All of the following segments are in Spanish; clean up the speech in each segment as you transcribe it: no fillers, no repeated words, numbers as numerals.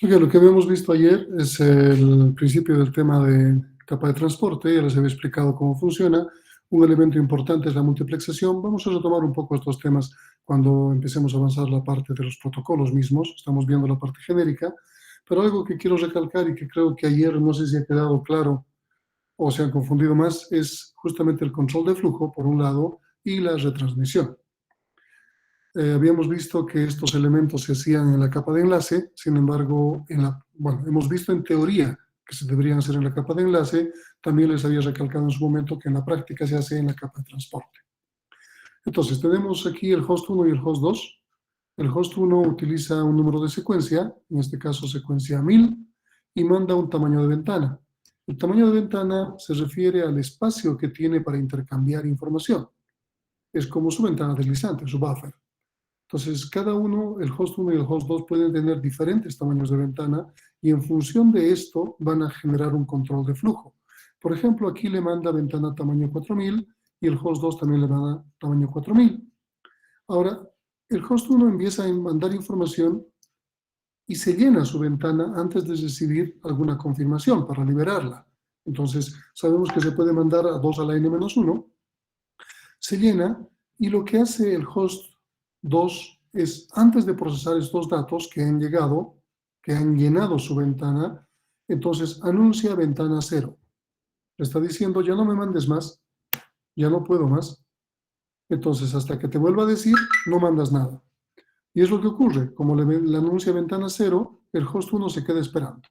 Ok, lo que habíamos visto ayer es el principio del tema de capa de transporte. Ya les había explicado cómo funciona. Un elemento importante es la multiplexación. Vamos a retomar un poco estos temas cuando empecemos a avanzar la parte de los protocolos mismos. Estamos viendo la parte genérica, pero algo que quiero recalcar y que creo que ayer no sé si ha quedado claro o se han confundido más es justamente el control de flujo, por un lado, y la retransmisión. Habíamos visto que estos elementos se hacían en la capa de enlace, sin embargo, hemos visto en teoría que se deberían hacer en la capa de enlace, también les había recalcado en su momento que en la práctica se hace en la capa de transporte. Entonces, tenemos aquí el host 1 y el host 2. El host 1 utiliza un número de secuencia, en este caso secuencia 1000, y manda un tamaño de ventana. El tamaño de ventana se refiere al espacio que tiene para intercambiar información. Es como su ventana deslizante, su buffer. Entonces, cada uno, el host 1 y el host 2, pueden tener diferentes tamaños de ventana y en función de esto van a generar un control de flujo. Por ejemplo, aquí le manda ventana tamaño 4000 y el host 2 también le manda tamaño 4000. Ahora, el host 1 empieza a mandar información y se llena su ventana antes de recibir alguna confirmación para liberarla. Entonces, sabemos que se puede mandar a 2 a la n-1, se llena y lo que hace el host 2 es, antes de procesar estos datos que han llegado, que han llenado su ventana, entonces anuncia ventana 0. Le está diciendo, ya no me mandes más, ya no puedo más. Entonces, hasta que te vuelva a decir, no mandas nada. Y es lo que ocurre. Como le anuncia ventana 0, el host 1 se queda esperando.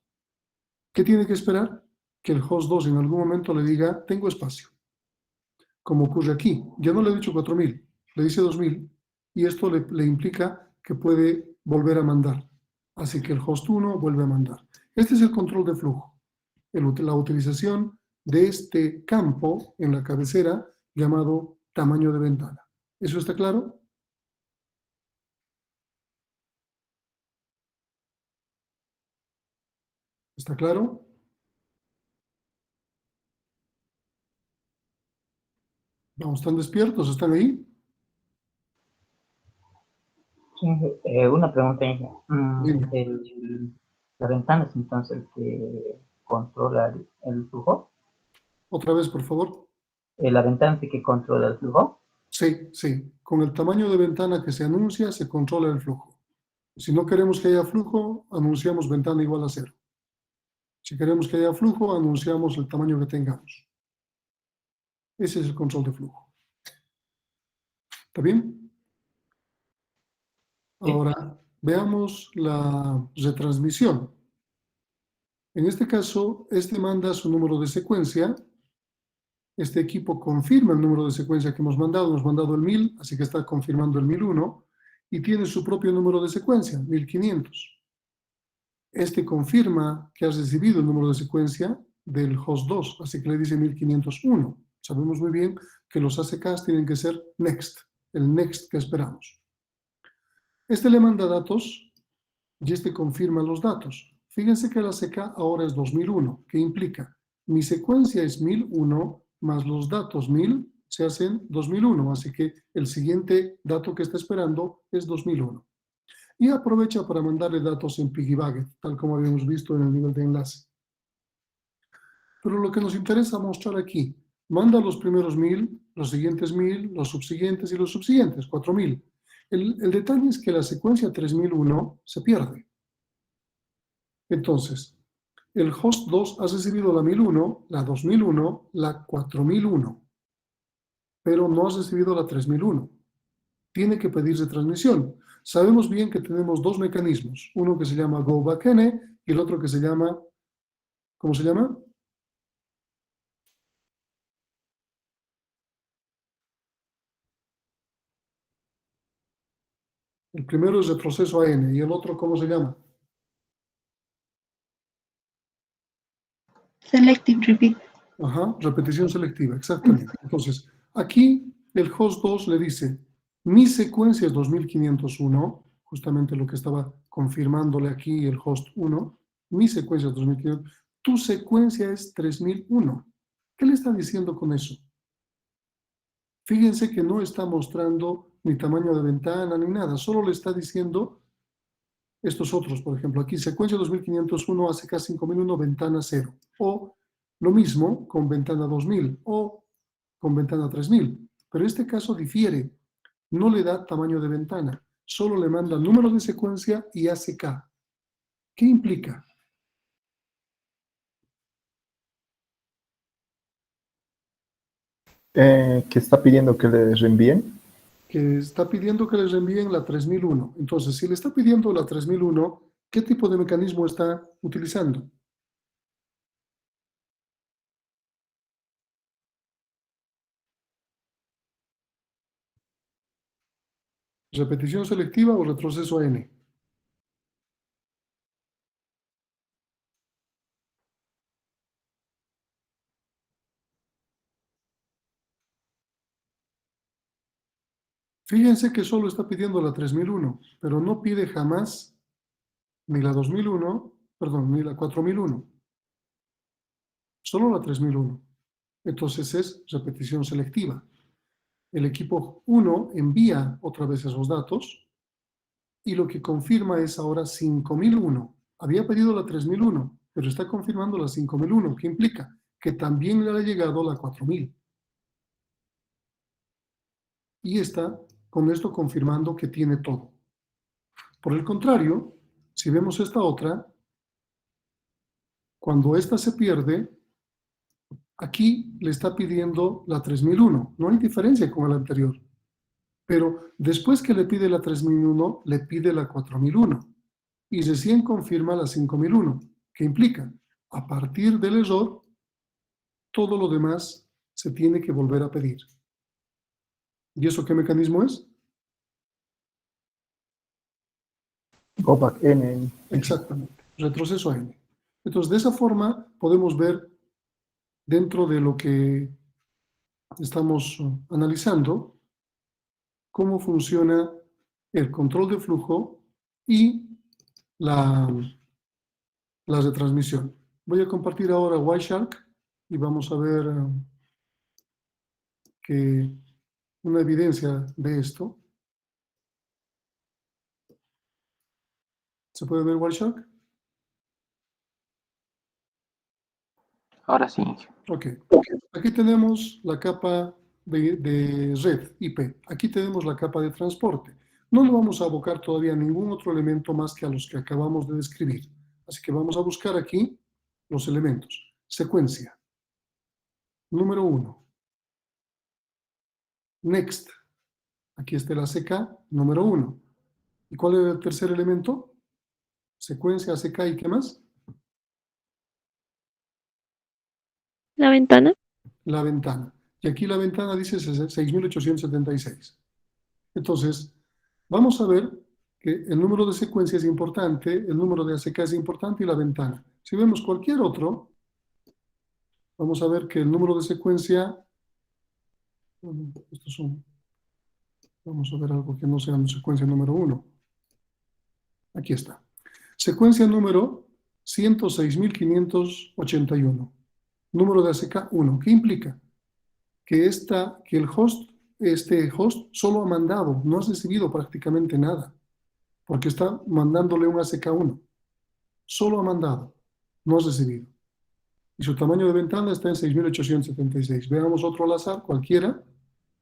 ¿Qué tiene que esperar? Que el host 2 en algún momento le diga, tengo espacio. Como ocurre aquí. Ya no le he dicho 4000, le dice 2000, y esto le implica que puede volver a mandar. Así que el host 1 vuelve a mandar. Este es el control de flujo, la utilización de este campo en la cabecera llamado tamaño de ventana. ¿Eso está claro? ¿Está claro? Vamos, ¿están despiertos? ¿Están ahí? Sí, una pregunta, Inge. Dime. La ventana es entonces el que controla el flujo. Otra vez, por favor. La ventana es el que controla el flujo. Sí, sí. Con el tamaño de ventana que se anuncia, se controla el flujo. Si no queremos que haya flujo, anunciamos ventana igual a 0. Si queremos que haya flujo, anunciamos el tamaño que tengamos. Ese es el control de flujo. ¿Está bien? Sí. Ahora, veamos la retransmisión. En este caso, este manda su número de secuencia. Este equipo confirma el número de secuencia que hemos mandado. Hemos mandado el 1000, así que está confirmando el 1001. Y tiene su propio número de secuencia, 1500. Este confirma que has recibido el número de secuencia del host 2, así que le dice 1501. Sabemos muy bien que los ACKs tienen que ser next, el next que esperamos. Este le manda datos y este confirma los datos. Fíjense que el ACK ahora es 2001, que implica mi secuencia es 1001 más los datos 1000 se hacen 2001, así que el siguiente dato que está esperando es 2001. Y aprovecha para mandarle datos en piggyback, tal como habíamos visto en el nivel de enlace. Pero lo que nos interesa mostrar aquí, manda los primeros 1000, los siguientes 1000, los subsiguientes y los subsiguientes, 4000. El detalle es que la secuencia 3001 se pierde. Entonces, el host 2 ha recibido la 1001, la 2001, la 4001, pero no ha recibido la 3001. Tiene que pedir retransmisión. Sabemos bien que tenemos dos mecanismos, uno que se llama go back n y el otro que se llama, ¿cómo se llama? El primero es retroceso a n y el otro, ¿cómo se llama? Selective repeat. Ajá, repetición selectiva, exactamente. Entonces, aquí el host 2 le dice, mi secuencia es 2501, justamente lo que estaba confirmándole aquí el host 1, mi secuencia es 2500, tu secuencia es 3001. ¿Qué le está diciendo con eso? Fíjense que no está mostrando ni tamaño de ventana ni nada, solo le está diciendo estos otros, por ejemplo, aquí secuencia 2501, ACK 5001, ventana 0. O lo mismo con ventana 2000 o con ventana 3000. Pero en este caso difiere. No le da tamaño de ventana. Solo le manda número de secuencia y ACK. ¿Qué implica? Que está pidiendo que le reenvíen. Que está pidiendo que les reenvíen la 3001. Entonces, si le está pidiendo la 3001, ¿qué tipo de mecanismo está utilizando? ¿Repetición selectiva o retroceso a n? Fíjense que solo está pidiendo la 3001, pero no pide jamás ni la 2001, perdón, ni la 4001. Solo la 3001. Entonces es repetición selectiva. El equipo 1 envía otra vez esos datos y lo que confirma es ahora 5001. Había pedido la 3001, pero está confirmando la 5001, que implica que también le ha llegado la 4000. Y está con esto confirmando que tiene todo. Por el contrario, si vemos esta otra, cuando esta se pierde, aquí le está pidiendo la 3001. No hay diferencia con el anterior. Pero después que le pide la 3001, le pide la 4001. Y recién confirma la 5001, que implica, a partir del error, todo lo demás se tiene que volver a pedir. ¿Y eso qué mecanismo es? Go back N. Exactamente, retroceso a n. Entonces, de esa forma podemos ver dentro de lo que estamos analizando cómo funciona el control de flujo y la retransmisión. Voy a compartir ahora Wireshark y vamos a ver que una evidencia de esto. ¿Se puede ver Wireshark? Ahora sí. Ok. Aquí tenemos la capa de red IP. Aquí tenemos la capa de transporte. No nos vamos a abocar todavía a ningún otro elemento más que a los que acabamos de describir. Así que vamos a buscar aquí los elementos. Secuencia. Número 1. Next. Aquí está la ACK número 1. ¿Y cuál es el tercer elemento? Secuencia, ACK y ¿qué más? La ventana. La ventana. Y aquí la ventana dice 6876. Entonces, vamos a ver que el número de secuencia es importante, el número de ACK es importante y la ventana. Si vemos cualquier otro, vamos a ver que el número de secuencia, vamos a ver algo que no sea una secuencia número 1. Aquí está. Secuencia número 106.581. Número de ACK 1. ¿Qué implica? Que el host, este host solo ha mandado, no ha recibido prácticamente nada, porque está mandándole un ACK1. Solo ha mandado, no ha recibido. Y su tamaño de ventana está en 6.876. Veamos otro al azar, cualquiera.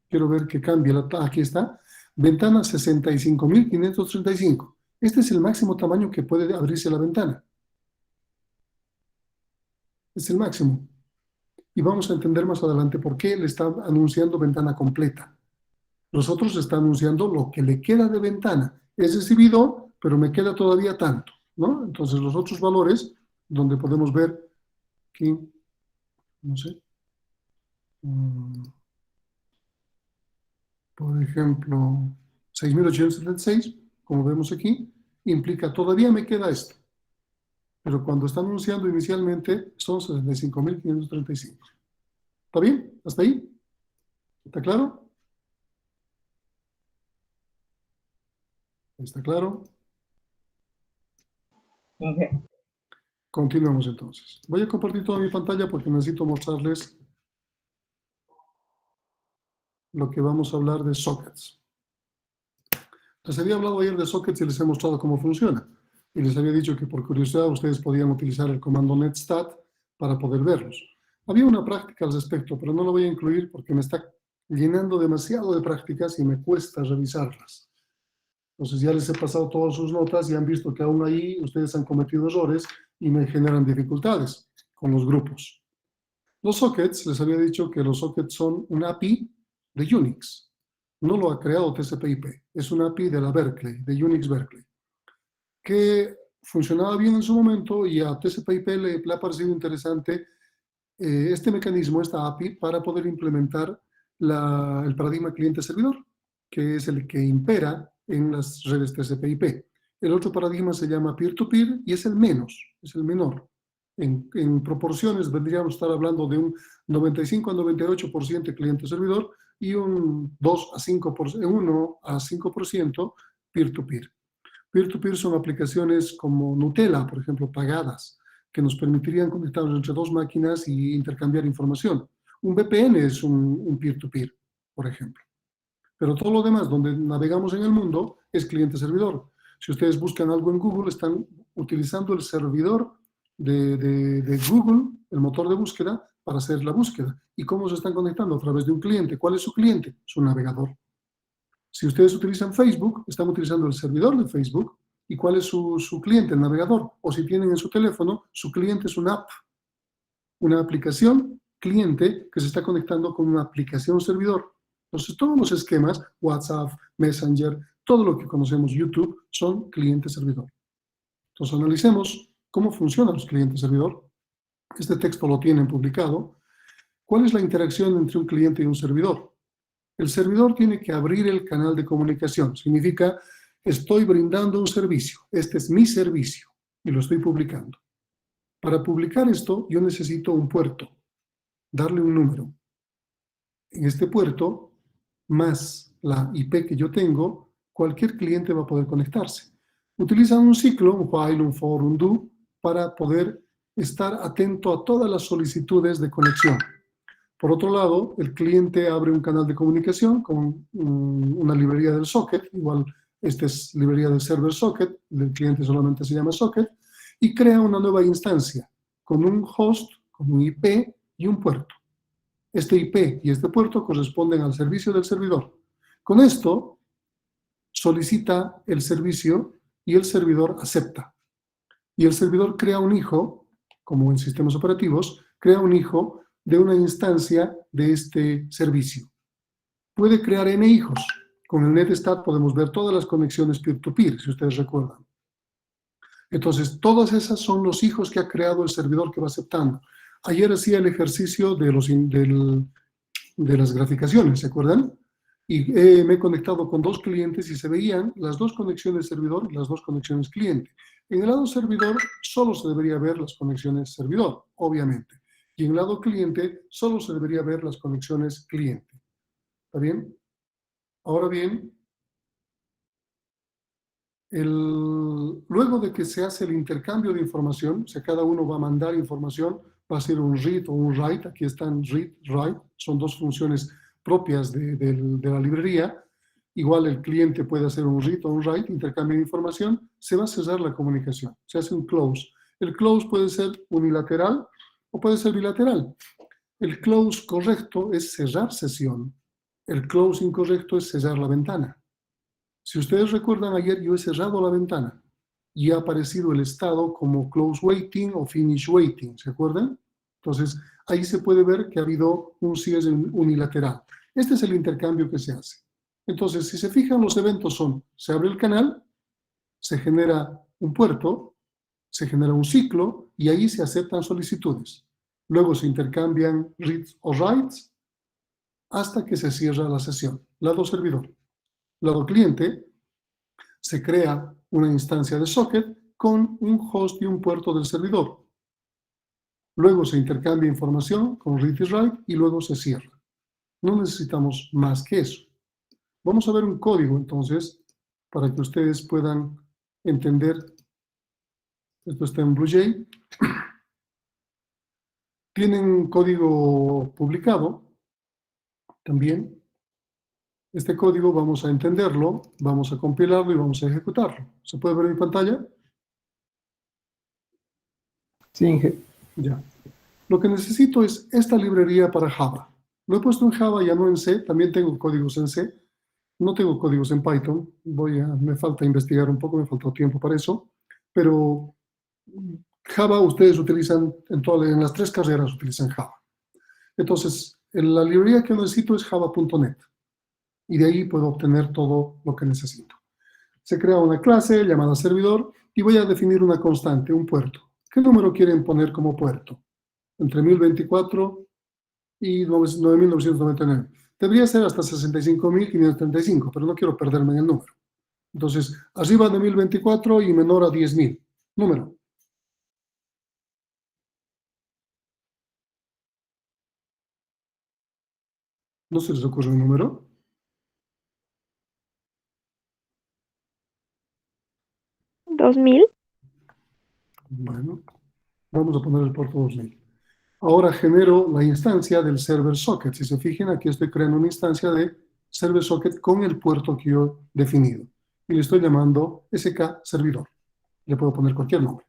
Quiero ver que cambie. Aquí está. Ventana 65.535. Este es el máximo tamaño que puede abrirse la ventana. Es el máximo. Y vamos a entender más adelante por qué le está anunciando ventana completa. Los otros están anunciando lo que le queda de ventana. Es recibido, pero me queda todavía tanto, ¿no? Entonces los otros valores, donde podemos ver aquí, no sé, por ejemplo, 6.876, como vemos aquí, implica todavía me queda esto. Pero cuando está anunciando inicialmente son 65.535. ¿Está bien? ¿Hasta ahí? ¿Está claro? ¿Está claro? Inge, Continuamos entonces. Voy a compartir toda mi pantalla porque necesito mostrarles lo que vamos a hablar de sockets. Les había hablado ayer de sockets y les he mostrado cómo funciona. y les había dicho que por curiosidad ustedes podían utilizar el comando netstat para poder verlos. Había una práctica al respecto, pero no lo voy a incluir porque me está llenando demasiado de prácticas y me cuesta revisarlas. Entonces ya les he pasado todas sus notas y han visto que aún ahí ustedes han cometido errores y me generan dificultades con los grupos. Los sockets, les había dicho que los sockets son un API de Unix. No lo ha creado TCP/IP, es una API de la Berkeley, de Unix Berkeley, que funcionaba bien en su momento y a TCP/IP le ha parecido interesante este mecanismo, esta API, para poder implementar el paradigma cliente-servidor, que es el que impera en las redes TCP/IP. El otro paradigma se llama peer-to-peer y es el menor. En proporciones vendríamos a estar hablando de un 95 a 98% cliente-servidor y un 1 a 5% peer-to-peer. Peer-to-peer son aplicaciones como Gnutella, por ejemplo, pagadas, que nos permitirían conectarnos entre dos máquinas y intercambiar información. Un VPN es un peer-to-peer, por ejemplo. Pero todo lo demás, donde navegamos en el mundo, es cliente-servidor. Si ustedes buscan algo en Google, están utilizando el servidor de Google, el motor de búsqueda, para hacer la búsqueda. ¿Y cómo se están conectando? A través de un cliente. ¿Cuál es su cliente? Su navegador. Si ustedes utilizan Facebook, están utilizando el servidor de Facebook. ¿Y cuál es su cliente? El navegador. O si tienen en su teléfono, su cliente es una app, una aplicación cliente que se está conectando con una aplicación servidor. Entonces, todos los esquemas, WhatsApp, Messenger, todo lo que conocemos, YouTube, son cliente-servidor. Entonces, analicemos cómo funcionan los clientes-servidor. Este texto lo tienen publicado. ¿Cuál es la interacción entre un cliente y un servidor? El servidor tiene que abrir el canal de comunicación. Significa, estoy brindando un servicio. Este es mi servicio y lo estoy publicando. Para publicar esto, yo necesito un puerto, darle un número. En este puerto, más la IP que yo tengo, cualquier cliente va a poder conectarse. Utilizan un ciclo, un while, un for, un do, para poder estar atento a todas las solicitudes de conexión. Por otro lado, el cliente abre un canal de comunicación con una librería del socket, igual esta es librería del server socket, el cliente solamente se llama socket, y crea una nueva instancia con un host, con un IP y un puerto. Este IP y este puerto corresponden al servicio del servidor. Con esto, solicita el servicio y el servidor acepta. Y el servidor crea un hijo, como en sistemas operativos, crea un hijo de una instancia de este servicio. Puede crear N hijos. Con el netstat podemos ver todas las conexiones peer-to-peer, si ustedes recuerdan. Entonces, todas esas son los hijos que ha creado el servidor que va aceptando. Ayer hacía el ejercicio de las graficaciones, ¿se acuerdan? Y me he conectado con dos clientes y se veían las dos conexiones servidor y las dos conexiones cliente. En el lado servidor solo se debería ver las conexiones servidor, obviamente. Y en el lado cliente solo se debería ver las conexiones cliente. ¿Está bien? Ahora bien, luego de que se hace el intercambio de información, o sea, cada uno va a mandar información, va a ser un read o un write, aquí están read, write, son dos funciones propias de la librería. Igual el cliente puede hacer un read o un write, intercambio de información, se va a cerrar la comunicación, se hace un close. El close puede ser unilateral o puede ser bilateral. El close correcto es cerrar sesión, el close incorrecto es cerrar la ventana. Si ustedes recuerdan, ayer yo he cerrado la ventana y ha aparecido el estado como close waiting o finish waiting, ¿se acuerdan? Entonces, ahí se puede ver que ha habido un cierre unilateral. Este es el intercambio que se hace. Entonces, si se fijan, los eventos son, se abre el canal, se genera un puerto, se genera un ciclo y ahí se aceptan solicitudes. Luego se intercambian reads o writes hasta que se cierra la sesión. Lado servidor. Lado cliente, se crea una instancia de socket con un host y un puerto del servidor. Luego se intercambia información con read y write y luego se cierra. No necesitamos más que eso. Vamos a ver un código entonces para que ustedes puedan entender. Esto está en BlueJay. Tienen un código publicado también. Este código vamos a entenderlo, vamos a compilarlo y vamos a ejecutarlo. ¿Se puede ver en mi pantalla? Sí, Inge. Ya. Lo que necesito es esta librería para Java. Lo he puesto en Java, ya no en C. También tengo códigos en C. No tengo códigos en Python. Me falta investigar un poco, me faltó tiempo para eso. Pero Java ustedes utilizan, en las 3 carreras utilizan Java. Entonces, la librería que necesito es java.net. Y de ahí puedo obtener todo lo que necesito. Se crea una clase llamada servidor y voy a definir una constante, un puerto. ¿Qué número quieren poner como puerto? Entre 1024 y 9999. Debería ser hasta 65.535, pero no quiero perderme en el número. Entonces, arriba de 1024 y menor a 10.000. Número. ¿No se les ocurre un número? ¿2000? Bueno, vamos a poner el puerto 2000. Ahora genero la instancia del server socket. Si se fijan, aquí estoy creando una instancia de server socket con el puerto que yo he definido. Y le estoy llamando SK servidor. Le puedo poner cualquier nombre.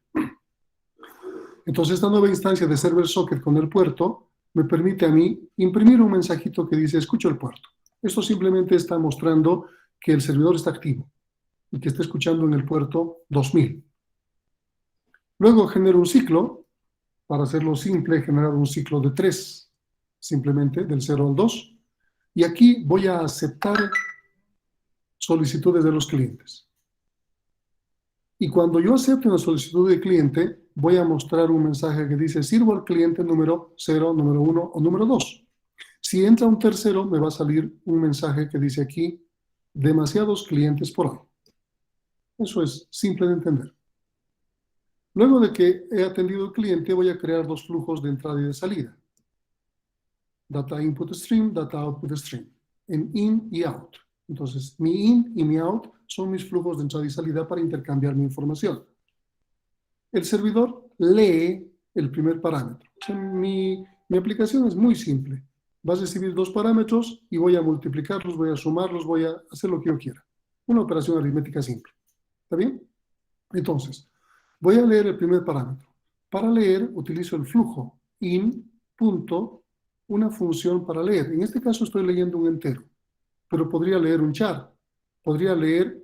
Entonces, esta nueva instancia de server socket con el puerto me permite a mí imprimir un mensajito que dice escucho el puerto. Esto simplemente está mostrando que el servidor está activo y que está escuchando en el puerto 2000. Luego genero un ciclo. Para hacerlo simple, he generado un ciclo de 3, simplemente del 0 al 2. Y aquí voy a aceptar solicitudes de los clientes. Y cuando yo acepte una solicitud de cliente, voy a mostrar un mensaje que dice sirvo al cliente número 0, número 1 o número 2. Si entra un tercero, me va a salir un mensaje que dice aquí demasiados clientes por hoy. Eso es simple de entender. Luego de que he atendido al cliente, voy a crear 2 flujos de entrada y de salida. Data input stream, data output stream. En in y out. Entonces, mi in y mi out son mis flujos de entrada y salida para intercambiar mi información. El servidor lee el primer parámetro. Mi aplicación es muy simple. Va a recibir 2 parámetros y voy a multiplicarlos, voy a sumarlos, voy a hacer lo que yo quiera. Una operación aritmética simple. ¿Está bien? Entonces, voy a leer el primer parámetro. Para leer, utilizo el flujo in, punto, una función para leer. En este caso estoy leyendo un entero, pero podría leer un char, podría leer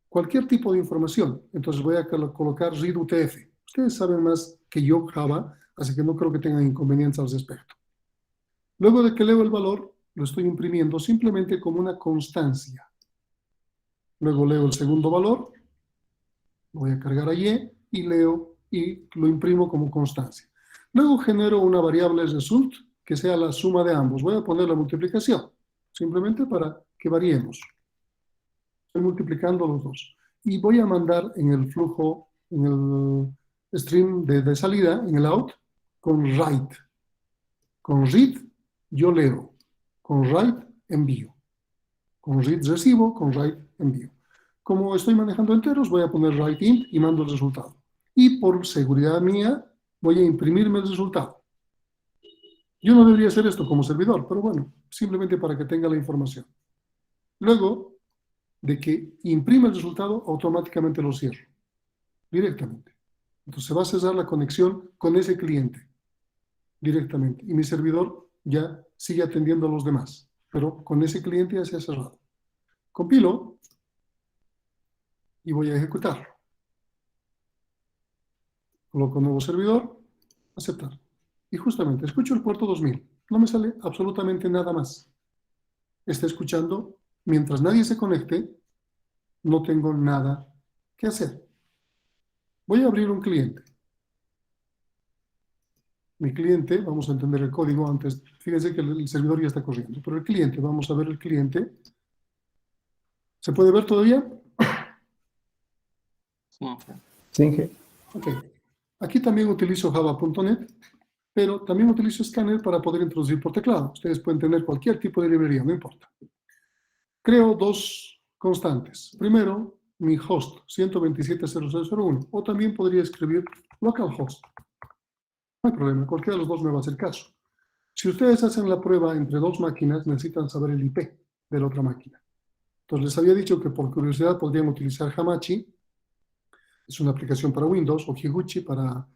cualquier tipo de información. Entonces voy a colocar read UTF. Ustedes saben más que yo Java, así que no creo que tengan inconvenientes al respecto. Luego de que leo el valor, lo estoy imprimiendo simplemente como una constancia. Luego leo el segundo valor, voy a cargar a y leo y lo imprimo como constancia. Luego genero una variable result que sea la suma de ambos. Voy a poner la multiplicación, simplemente para que variemos. Estoy multiplicando los dos. Y voy a mandar en el flujo, en el stream de salida, en el out, con write. Con read, yo leo. Con write, envío. Con read, recibo. Con write, envío. Como estoy manejando enteros, voy a poner write int y mando el resultado. Y por seguridad mía, voy a imprimirme el resultado. Yo no debería hacer esto como servidor, pero bueno, simplemente para que tenga la información. Luego de que imprime el resultado, automáticamente lo cierro. Directamente. Entonces se va a cesar la conexión con ese cliente. Directamente. Y mi servidor ya sigue atendiendo a los demás. Pero con ese cliente ya se ha cerrado. Compilo y voy a ejecutarlo. Coloco nuevo servidor, aceptar. Y justamente escucho el puerto 2000. No me sale absolutamente nada más. Está escuchando. Mientras nadie se conecte, no tengo nada que hacer. Voy a abrir un cliente. Mi cliente, vamos a entender el código antes. Fíjense que el servidor ya está corriendo. Pero el cliente, vamos a ver el cliente. ¿Se puede ver todavía? Sí. Sí, Inge. Ok. Aquí también utilizo java.net, pero también utilizo Scanner para poder introducir por teclado. Ustedes pueden tener cualquier tipo de librería, no importa. Creo 2 constantes. Primero, mi host 127.0.0.1, o también podría escribir localhost. No hay problema, cualquiera de los dos me va a hacer caso. Si ustedes hacen la prueba entre 2 máquinas, necesitan saber el IP de la otra máquina. Entonces les había dicho que por curiosidad podrían utilizar Hamachi, Es una aplicación para Windows o Higuchi para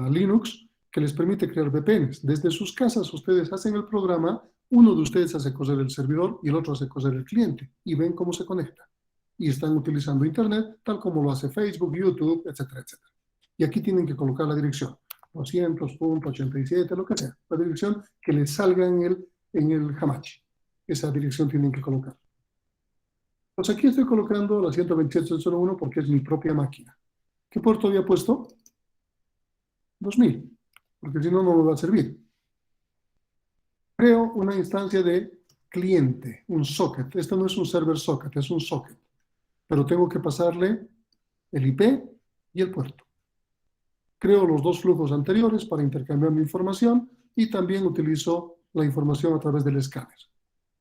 Linux que les permite crear VPNs. Desde sus casas ustedes hacen el programa, uno de ustedes hace coser el servidor y el otro hace coser el cliente y ven cómo se conecta. Y están utilizando Internet tal como lo hace Facebook, YouTube, etcétera, etcétera. Y aquí tienen que colocar la dirección, 200.87, lo que sea, la dirección que les salga en el Hamachi. Esa dirección tienen que colocar. Pues aquí estoy colocando la 127.0.1 porque es mi propia máquina. ¿Qué puerto había puesto? 2000, porque si no, no me va a servir. Creo una instancia de cliente, un socket. Esto no es un server socket, es un socket. Pero tengo que pasarle el IP y el puerto. Creo los dos flujos anteriores para intercambiar mi información y también utilizo la información a través del escáner.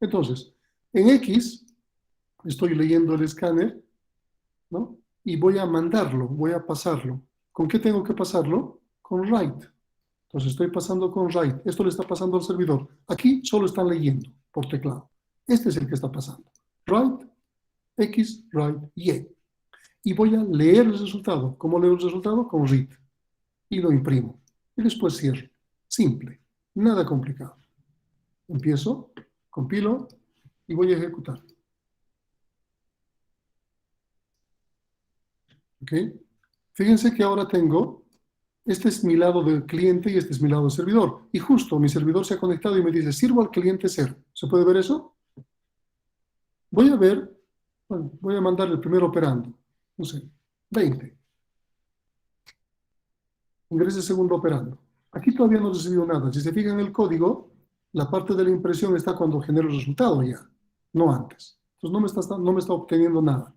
Entonces, en X estoy leyendo el escáner, ¿no? Y voy a mandarlo, voy a pasarlo. ¿Con qué tengo que pasarlo? Con write. Entonces estoy pasando con write. Esto le está pasando al servidor. Aquí solo están leyendo por teclado. Este es el que está pasando. Write, X, write, Y. Y voy a leer el resultado. ¿Cómo leo el resultado? Con read. Y lo imprimo. Y después cierro. Simple. Nada complicado. Empiezo, compilo y voy a ejecutar. ¿Ok? Fíjense que ahora tengo, este es mi lado del cliente y este es mi lado del servidor. Y justo mi servidor se ha conectado y me dice, sirvo al cliente 0. ¿Se puede ver eso? Voy a ver, bueno, voy a mandar el primer operando. No sé, 20. Ingrese el segundo operando. Aquí todavía no he recibido nada. Si se fijan en el código, la parte de la impresión está cuando genero el resultado ya, no antes. Entonces no me está obteniendo nada.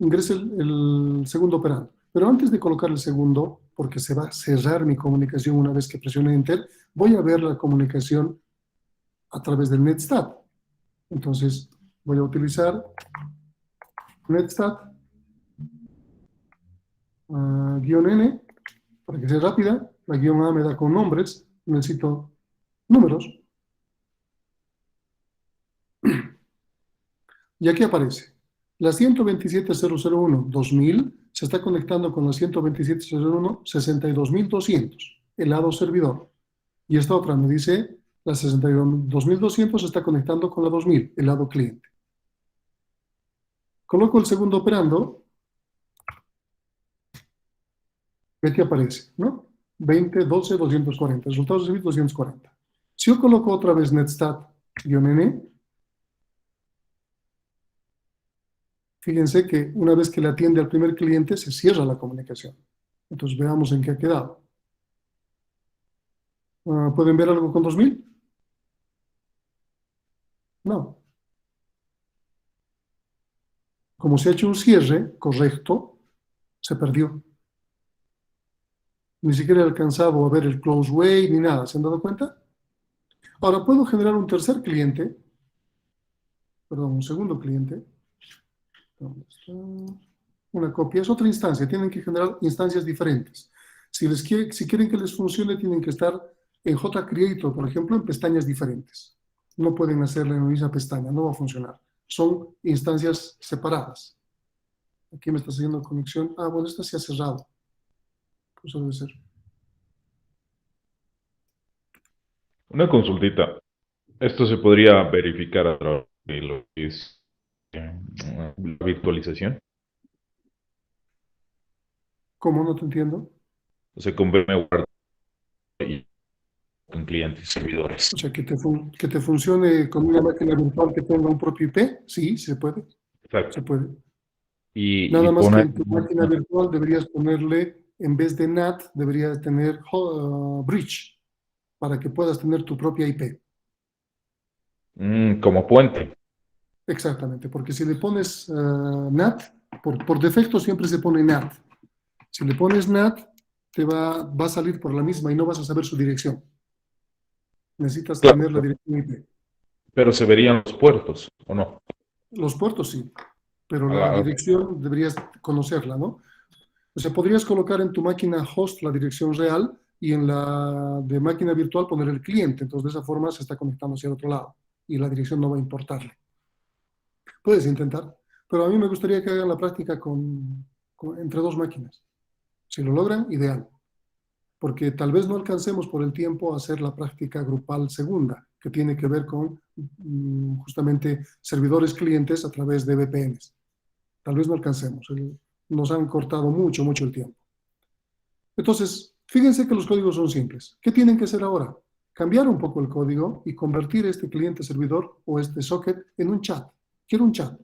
Ingrese el segundo operando. Pero antes de colocar el segundo, porque se va a cerrar mi comunicación una vez que presione Enter, voy a ver la comunicación a través del netstat. Entonces voy a utilizar netstat -n para que sea rápida. La -a me da con nombres, necesito números. Y aquí aparece. La 127.001.2000 se está conectando con la 127.001.62.200, el lado servidor. Y esta otra me dice, la 62.200 se está conectando con la 2000, el lado cliente. Coloco el segundo operando. Y aquí aparece, ¿no? 20, 12, 240. Resultados recibidos 240. Si yo coloco otra vez netstat-n, fíjense que una vez que le atiende al primer cliente, se cierra la comunicación. Entonces veamos en qué ha quedado. ¿Pueden ver algo con 2000? No. Como se ha hecho un cierre correcto, se perdió. Ni siquiera he alcanzado a ver el close way ni nada. ¿Se han dado cuenta? Ahora puedo generar un tercer cliente. Perdón, un segundo cliente. ¿Dónde está? Una copia. Es otra instancia. Tienen que generar instancias diferentes. Si quieren que les funcione, tienen que estar en JCreator, por ejemplo, en pestañas diferentes. No pueden hacerla en la misma pestaña. No va a funcionar. Son instancias separadas. Aquí me está haciendo conexión. Bueno, esta se ha cerrado. Pues debe ser. Una consultita. Esto se podría verificar a través de lo que es la virtualización. ¿Cómo? No te entiendo. O sea, con VMware y con clientes y servidores. O sea, que te funcione con una máquina virtual que tenga un propio IP. Sí, se puede. Exacto. Se puede. Y Nada más que poner... en tu máquina virtual deberías ponerle, en vez de NAT, deberías tener Bridge, para que puedas tener tu propia IP. como puente. Exactamente, porque si le pones NAT, por defecto siempre se pone NAT. Si le pones NAT, va a salir por la misma y no vas a saber su dirección. Necesitas Claro. tener la dirección IP. Pero se verían los puertos, ¿o no? Los puertos sí, pero la dirección deberías conocerla, ¿no? O sea, podrías colocar en tu máquina host la dirección real y en la de máquina virtual poner el cliente. Entonces, de esa forma se está conectando hacia el otro lado y la dirección no va a importarle. Puedes intentar, pero a mí me gustaría que hagan la práctica con entre dos máquinas. Si lo logran, ideal. Porque tal vez no alcancemos por el tiempo a hacer la práctica grupal segunda, que tiene que ver con justamente servidores clientes a través de VPNs. Tal vez no alcancemos. Nos han cortado mucho el tiempo. Entonces, fíjense que los códigos son simples. ¿Qué tienen que hacer ahora? Cambiar un poco el código y convertir este cliente-servidor o este socket en un chat. Quiero un chat.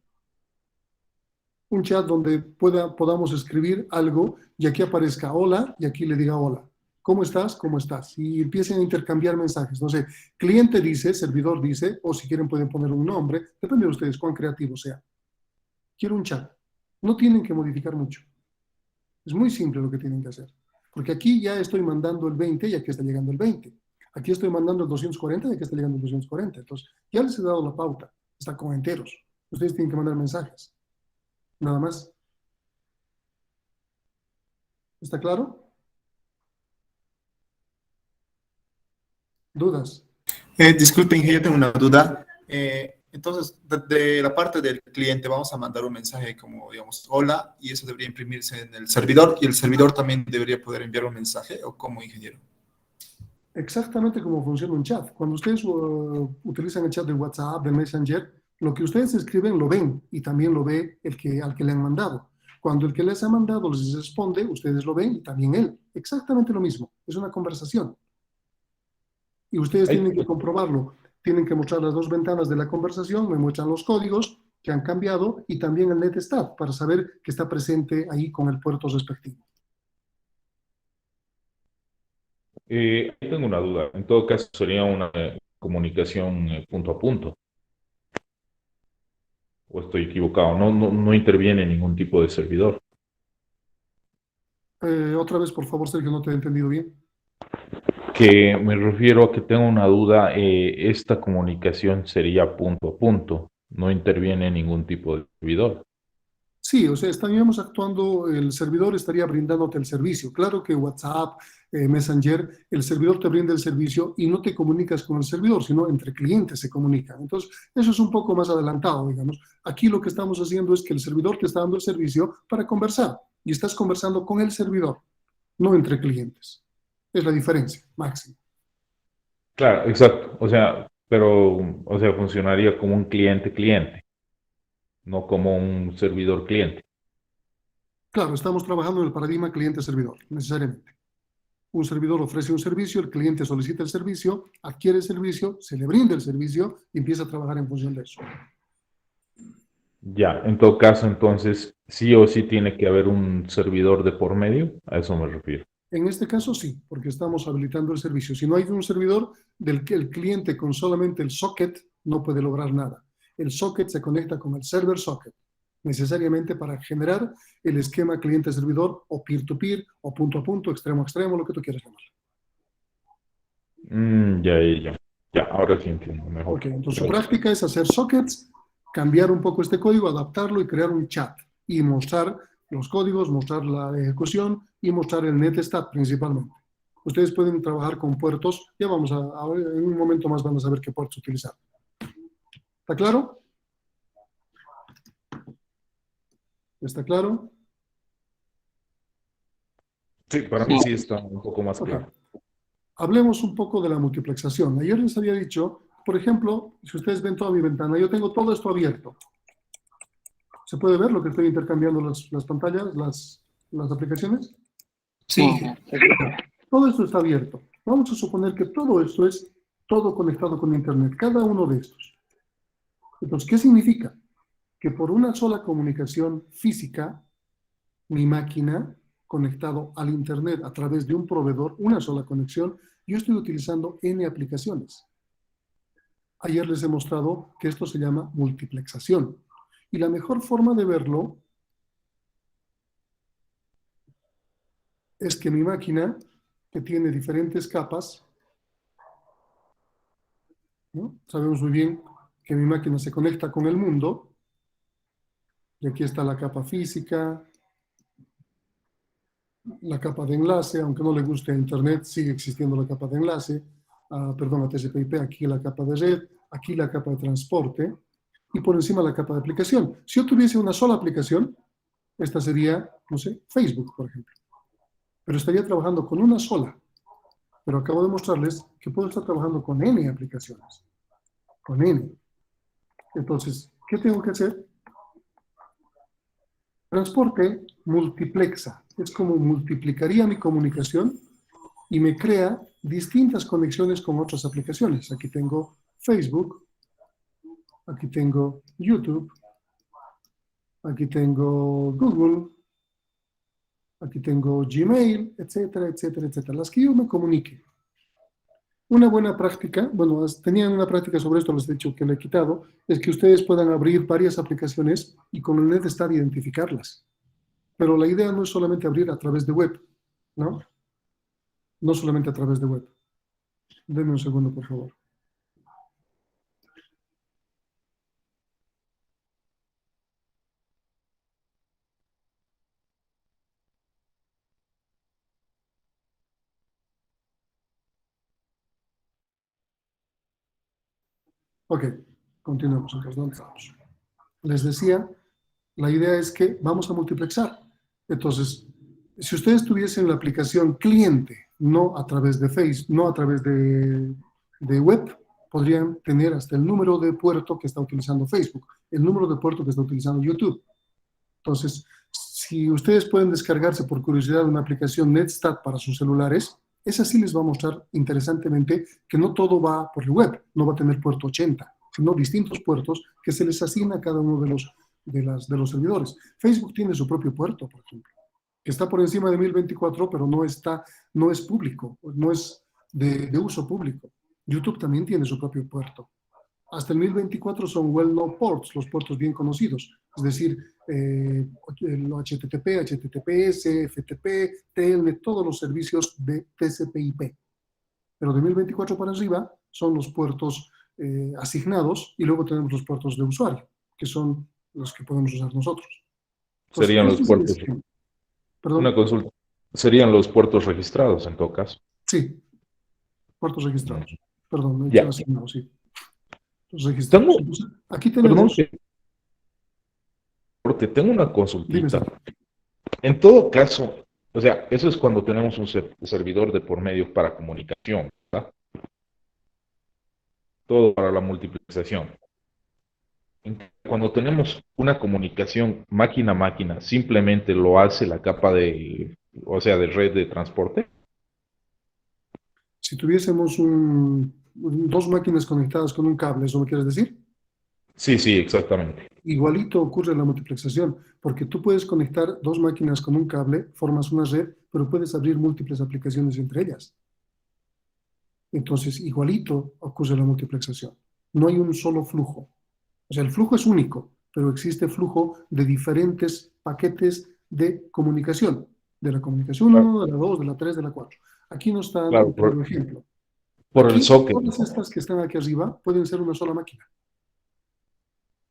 Un chat donde podamos escribir algo y aquí aparezca hola y aquí le diga hola. ¿Cómo estás? ¿Cómo estás? Y empiecen a intercambiar mensajes. No sé, cliente dice, servidor dice, o si quieren pueden poner un nombre. Depende de ustedes, cuán creativo sea. Quiero un chat. No tienen que modificar mucho. Es muy simple lo que tienen que hacer. Porque aquí ya estoy mandando el 20 y aquí está llegando el 20. Aquí estoy mandando el 240 y aquí está llegando el 240. Entonces, ya les he dado la pauta. Está con enteros. Ustedes tienen que mandar mensajes. Nada más. ¿Está claro? ¿Dudas? Disculpen, yo tengo una duda. Entonces, de la parte del cliente vamos a mandar un mensaje como, digamos, hola, y eso debería imprimirse en el servidor, y el servidor también debería poder enviar un mensaje, ¿o cómo, ingeniero? Exactamente como funciona un chat. Cuando ustedes utilizan el chat de WhatsApp, de Messenger, lo que ustedes escriben lo ven y también lo ve al que le han mandado. Cuando el que les ha mandado les responde, ustedes lo ven y también él. Exactamente lo mismo. Es una conversación. Y ustedes tienen que comprobarlo. Tienen que mostrar las dos ventanas de la conversación, me muestran los códigos que han cambiado y también el netstat para saber que está presente ahí con el puerto respectivo. Tengo una duda. En todo caso, sería una comunicación punto a punto. ¿O estoy equivocado? No interviene ningún tipo de servidor. Otra vez, por favor, Sergio, no te he entendido bien. Que me refiero a que tengo una duda. Esta comunicación sería punto a punto. No interviene ningún tipo de servidor. Sí, o sea, estaríamos actuando, el servidor estaría brindándote el servicio. Claro que WhatsApp, Messenger, el servidor te brinda el servicio y no te comunicas con el servidor, sino entre clientes se comunican. Entonces, eso es un poco más adelantado, digamos. Aquí lo que estamos haciendo es que el servidor te está dando el servicio para conversar y estás conversando con el servidor, no entre clientes. Es la diferencia máxima. Claro, exacto. O sea, funcionaría como un cliente-cliente, no como un servidor-cliente. Claro, estamos trabajando en el paradigma cliente-servidor, necesariamente. Un servidor ofrece un servicio, el cliente solicita el servicio, adquiere el servicio, se le brinda el servicio y empieza a trabajar en función de eso. Ya, en todo caso, entonces, sí o sí tiene que haber un servidor de por medio, a eso me refiero. En este caso sí, porque estamos habilitando el servicio. Si no hay un servidor del que el cliente con solamente el socket no puede lograr nada. El socket se conecta con el server socket, necesariamente para generar el esquema cliente-servidor o peer-to-peer o punto a punto, extremo a extremo, lo que tú quieras llamar. Ya, ahora sí entiendo mejor. Ok, entonces su práctica es hacer sockets, cambiar un poco este código, adaptarlo y crear un chat y mostrar los códigos, mostrar la ejecución y mostrar el netstat principalmente. Ustedes pueden trabajar con puertos, ya vamos a en un momento más van a saber qué puertos utilizar. ¿Está claro? ¿Está claro? Sí, para mí sí está un poco más claro. Hablemos un poco de la multiplexación. Ayer les había dicho, por ejemplo, si ustedes ven toda mi ventana, yo tengo todo esto abierto. ¿Se puede ver lo que estoy intercambiando las pantallas, las aplicaciones? Sí. Todo esto está abierto. Vamos a suponer que todo esto es todo conectado con Internet, cada uno de estos. Entonces, ¿qué significa? Que por una sola comunicación física, mi máquina conectado al Internet a través de un proveedor, una sola conexión, yo estoy utilizando N aplicaciones. Ayer les he mostrado que esto se llama multiplexación. Y la mejor forma de verlo es que mi máquina, que tiene diferentes capas, ¿no? Sabemos muy bien que mi máquina se conecta con el mundo, y aquí está la capa física, la capa de enlace, aunque no le guste a Internet, sigue existiendo la capa de enlace, a TCP/IP, aquí la capa de red, aquí la capa de transporte, y por encima la capa de aplicación. Si yo tuviese una sola aplicación, esta sería no sé, Facebook, por ejemplo. Pero estaría trabajando con una sola. Pero acabo de mostrarles que puedo estar trabajando con N aplicaciones. Con N. Entonces, ¿qué tengo que hacer? Transporte multiplexa. Es como multiplicaría mi comunicación y me crea distintas conexiones con otras aplicaciones. Aquí tengo Facebook, aquí tengo YouTube, aquí tengo Google, aquí tengo Gmail, etcétera, etcétera, etcétera. Las que yo me comunique. Una buena práctica, bueno, tenían una práctica sobre esto, les he dicho que le he quitado, es que ustedes puedan abrir varias aplicaciones y con el NetStat identificarlas. Pero la idea no es solamente abrir a través de web, ¿no? No solamente a través de web. Denme un segundo, por favor. Ok, continuemos. Entonces, ¿dónde estamos? Les decía, la idea es que vamos a multiplexar. Entonces, si ustedes tuviesen la aplicación cliente, no a través de Facebook, no a través de web, podrían tener hasta el número de puerto que está utilizando Facebook, el número de puerto que está utilizando YouTube. Entonces, si ustedes pueden descargarse por curiosidad una aplicación NetStat para sus celulares, esa sí les va a mostrar interesantemente que no todo va por el web, no va a tener puerto 80, sino distintos puertos que se les asigna a cada uno de los servidores. Facebook tiene su propio puerto, por ejemplo, que está por encima de 1024, pero no es público, no es de uso público. YouTube también tiene su propio puerto. Hasta el 1024 son well-known ports, los puertos bien conocidos, es decir, el HTTP, HTTPS, FTP, Telnet, todos los servicios de TCP/IP. Pero de 1024 para arriba son los puertos asignados y luego tenemos los puertos de usuario, que son los que podemos usar nosotros. Entonces, Serían los puertos. Perdón. Una consulta. Serían los puertos registrados en todo caso. Sí, puertos registrados. Perdón, Ya. asignado, sí. Los registrados. Entonces, aquí tenemos... Perdón, porque tengo una consultita. Dime. En todo caso, o sea, eso es cuando tenemos un servidor de por medio para comunicación, ¿verdad? Todo para la multiplexación. Cuando tenemos una comunicación máquina a máquina, simplemente lo hace la capa de red de transporte. Si tuviésemos dos máquinas conectadas con un cable, ¿eso me quieres decir? Sí, exactamente. Igualito ocurre en la multiplexación, porque tú puedes conectar dos máquinas con un cable, formas una red, pero puedes abrir múltiples aplicaciones entre ellas. Entonces, igualito ocurre en la multiplexación. No hay un solo flujo. O sea, el flujo es único, pero existe flujo de diferentes paquetes de comunicación. De la comunicación 1, de la 2, de la 3, de la 4. Aquí no está dando por ejemplo. Por Aquí, el socket. todas estas que están aquí arriba pueden ser una sola máquina.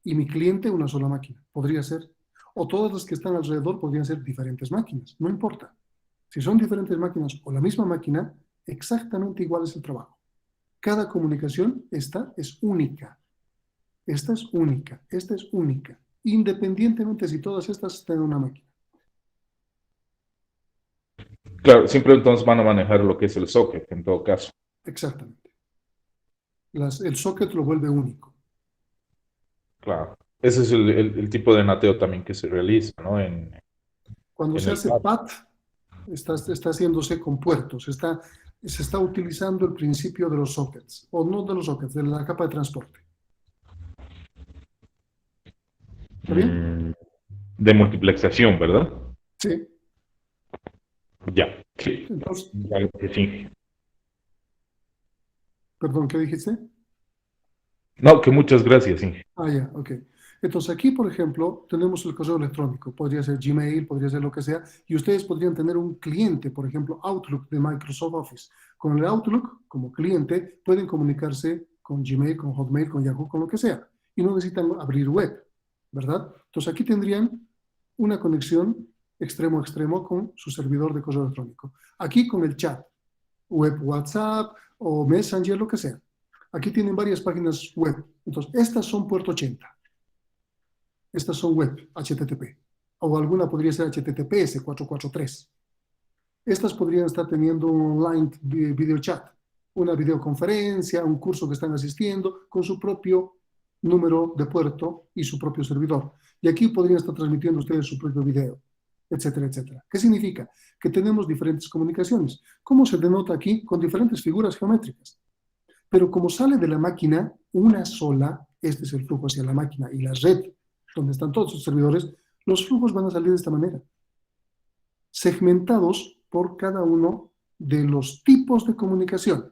Y mi cliente una sola máquina. Podría ser. O todas las que están alrededor podrían ser diferentes máquinas. No importa. Si son diferentes máquinas o la misma máquina, exactamente igual es el trabajo. Cada comunicación, esta es única. Esta es única. Esta es única. Independientemente si todas estas están en una máquina. Claro, siempre entonces van a manejar lo que es el socket, en todo caso. Exactamente. El socket lo vuelve único. Claro. Ese es el tipo de nateo también que se realiza, ¿no? Cuando se hace PAT, está haciéndose con puertos. Se está utilizando el principio de los sockets. O no de los sockets, de la capa de transporte. ¿Está bien? De multiplexación, ¿verdad? Sí. Ya. Sí. Entonces, Ya, sí. Perdón, ¿qué dijiste? No, que muchas gracias, sí. Ya, ok. Entonces aquí, por ejemplo, tenemos el correo electrónico. Podría ser Gmail, podría ser lo que sea. Y ustedes podrían tener un cliente, por ejemplo, Outlook de Microsoft Office. Con el Outlook, como cliente, pueden comunicarse con Gmail, con Hotmail, con Yahoo, con lo que sea. Y no necesitan abrir web, ¿verdad? Entonces aquí tendrían una conexión extremo a extremo con su servidor de correo electrónico. Aquí con el chat, web WhatsApp o Messenger, lo que sea. Aquí tienen varias páginas web. Entonces, estas son puerto 80. Estas son web, HTTP. o alguna podría ser HTTPS 443. Estas podrían estar teniendo un online video chat, una videoconferencia, un curso que están asistiendo con su propio número de puerto y su propio servidor. Y aquí podrían estar transmitiendo ustedes su propio video, etcétera, etcétera. ¿Qué significa? Que tenemos diferentes comunicaciones. ¿Cómo se denota aquí? Con diferentes figuras geométricas. Pero como sale de la máquina una sola, este es el flujo hacia la máquina y la red, donde están todos sus servidores, los flujos van a salir de esta manera, segmentados por cada uno de los tipos de comunicación.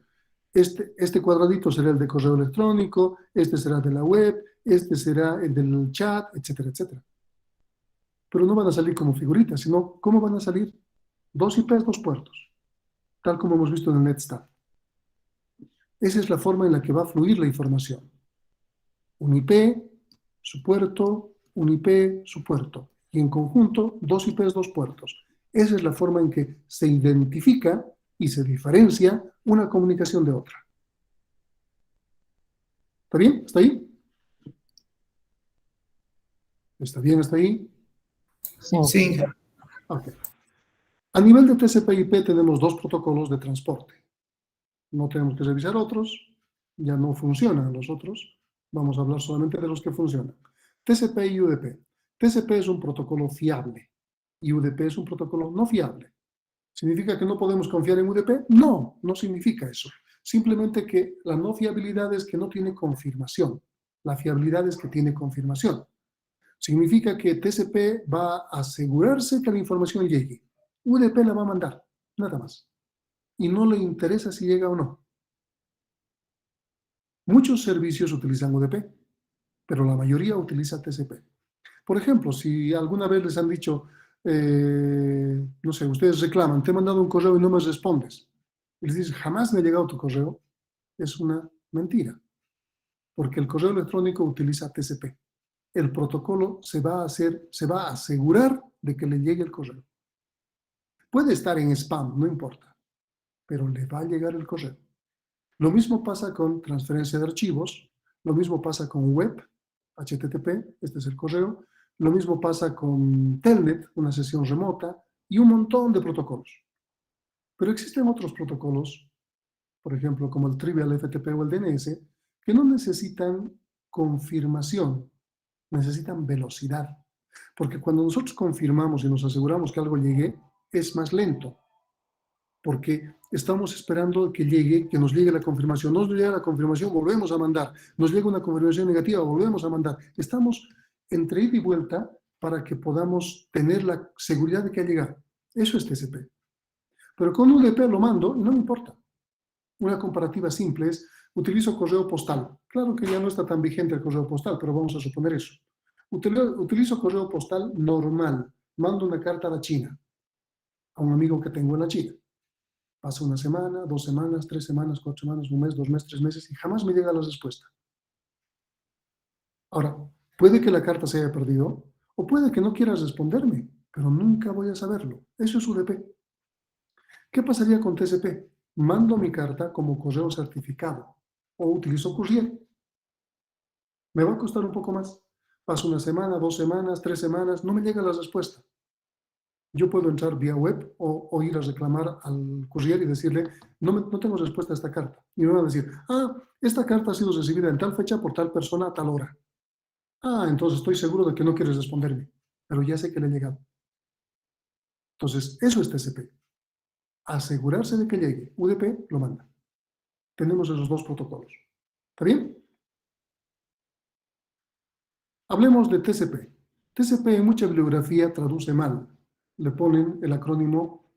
Este cuadradito será el de correo electrónico, este será de la web, este será el del chat, etcétera, etcétera. Pero no van a salir como figuritas, sino ¿cómo van a salir? 2 IPs, 2 puertos, tal como hemos visto en el NetStat. Esa es la forma en la que va a fluir la información. Un IP, su puerto, un IP, su puerto. Y en conjunto, 2 IPs, 2 puertos. Esa es la forma en que se identifica y se diferencia una comunicación de otra. ¿Está bien? ¿Está ahí? ¿Está bien hasta ahí? Sí. Ok. A nivel de TCP/IP tenemos 2 protocolos de transporte. No tenemos que revisar otros, ya no funcionan los otros. Vamos a hablar solamente de los que funcionan. TCP y UDP. TCP es un protocolo fiable y UDP es un protocolo no fiable. ¿Significa que no podemos confiar en UDP? No, no significa eso. Simplemente que la no fiabilidad es que no tiene confirmación. La fiabilidad es que tiene confirmación. Significa que TCP va a asegurarse que la información llegue. UDP la va a mandar, nada más. Y no le interesa si llega o no. Muchos servicios utilizan UDP, pero la mayoría utiliza TCP. Por ejemplo, si alguna vez les han dicho, no sé, ustedes reclaman, te he mandado un correo y no me respondes. Y les dices, jamás me ha llegado tu correo. Es una mentira, porque el correo electrónico utiliza TCP. El protocolo se va a asegurar de que le llegue el correo. Puede estar en spam, no importa, pero le va a llegar el correo. Lo mismo pasa con transferencia de archivos, lo mismo pasa con web, HTTP, este es el correo, lo mismo pasa con Telnet, una sesión remota, y un montón de protocolos. Pero existen otros protocolos, por ejemplo, como el Trivial FTP o el DNS, que no necesitan confirmación, necesitan velocidad. Porque cuando nosotros confirmamos y nos aseguramos que algo llegue, es más lento. Porque estamos esperando que llegue, que nos llegue la confirmación. Nos llega la confirmación, volvemos a mandar. Nos llega una confirmación negativa, volvemos a mandar. Estamos entre ida y vuelta para que podamos tener la seguridad de que ha llegado. Eso es TCP. Pero con UDP lo mando y no me importa. Una comparativa simple es, utilizo correo postal. Claro que ya no está tan vigente el correo postal, pero vamos a suponer eso. Utilizo correo postal normal. Mando una carta a la China, a un amigo que tengo en la China. Pasa una semana, 2 semanas, 3 semanas, 4 semanas, 1 mes, 2 meses, 3 meses y jamás me llega la respuesta. Ahora, puede que la carta se haya perdido o puede que no quieras responderme, pero nunca voy a saberlo. Eso es UDP. ¿Qué pasaría con TCP? Mando mi carta como correo certificado o utilizo courier. Me va a costar un poco más. Paso 1 semana, 2 semanas, 3 semanas, no me llega la respuesta. Yo puedo entrar vía web o ir a reclamar al courier y decirle, no tengo respuesta a esta carta. Y me van a decir, esta carta ha sido recibida en tal fecha por tal persona a tal hora. Entonces estoy seguro de que no quieres responderme, pero ya sé que le he llegado. Entonces, eso es TCP. Asegurarse de que llegue. UDP lo manda. Tenemos esos 2 protocolos. ¿Está bien? Hablemos de TCP. TCP en mucha bibliografía traduce mal. Le ponen el acrónimo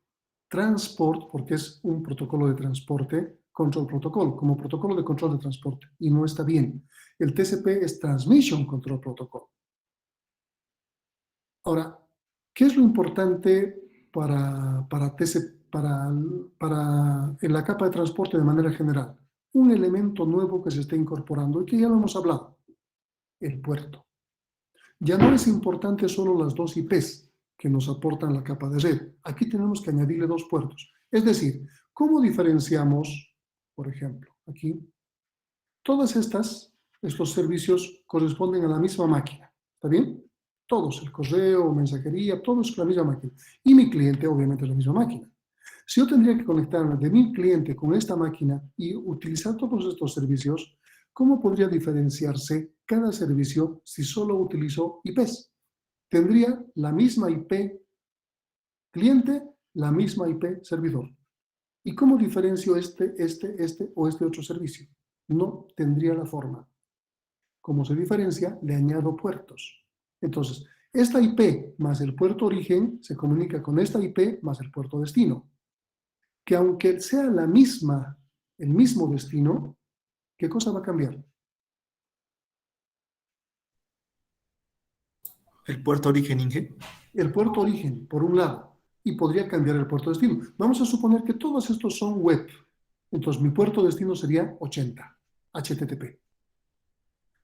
Transport, porque es un protocolo de transporte, Control Protocol, como protocolo de control de transporte. Y no está bien. El TCP es Transmission Control Protocol. Ahora, ¿qué es lo importante para en la capa de transporte de manera general? Un elemento nuevo que se está incorporando y que ya lo hemos hablado. El puerto. Ya no es importante solo las 2 IPs que nos aportan la capa de red. Aquí tenemos que añadirle 2 puertos. Es decir, ¿cómo diferenciamos, por ejemplo, aquí? Estos servicios corresponden a la misma máquina. ¿Está bien? Todos, el correo, mensajería, todo es la misma máquina. Y mi cliente, obviamente, es la misma máquina. Si yo tendría que conectarme de mi cliente con esta máquina y utilizar todos estos servicios, ¿cómo podría diferenciarse cada servicio si solo utilizo IPs? Tendría la misma IP cliente, la misma IP servidor. ¿Y cómo diferencio este o este otro servicio? No tendría la forma. Como se diferencia, le añado puertos. Entonces, esta IP más el puerto origen se comunica con esta IP más el puerto destino. Que aunque sea la misma, el mismo destino, ¿qué cosa va a cambiar? El puerto origen, Inge. El puerto origen, por un lado, y podría cambiar el puerto destino. Vamos a suponer que todos estos son web. Entonces, mi puerto destino sería 80, HTTP.